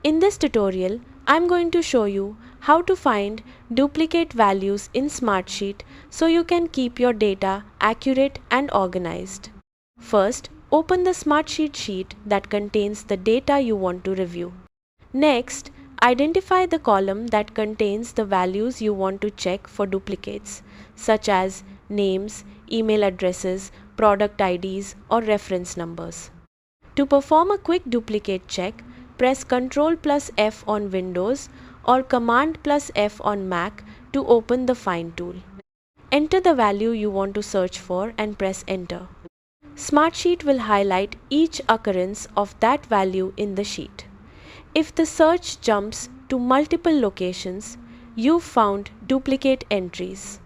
In this tutorial, I'm going to show you how to find duplicate values in Smartsheet so you can keep your data accurate and organized. First, open the Smartsheet sheet that contains the data you want to review. Next, identify the column that contains the values you want to check for duplicates, such as names, email addresses, product IDs, or reference numbers. To perform a quick duplicate check, press Ctrl+F on Windows or Command+F on Mac to open the Find tool. Enter the value you want to search for and press Enter. Smartsheet will highlight each occurrence of that value in the sheet. If the search jumps to multiple locations, you've found duplicate entries.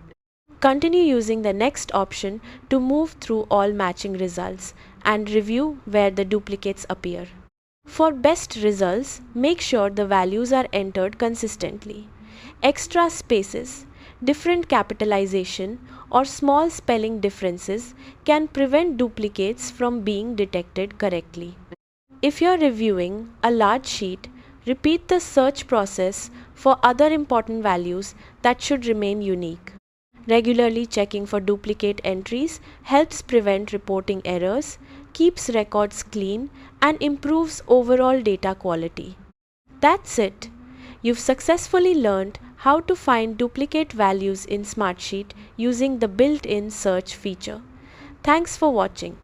Continue using the next option to move through all matching results and review where the duplicates appear. For best results, make sure the values are entered consistently. Extra spaces, different capitalization, or small spelling differences can prevent duplicates from being detected correctly. If you're reviewing a large sheet, repeat the search process for other important values that should remain unique. Regularly checking for duplicate entries helps prevent reporting errors, keeps records clean, and improves overall data quality. That's it. You've successfully learned how to find duplicate values in Smartsheet using the built-in search feature. Thanks for watching.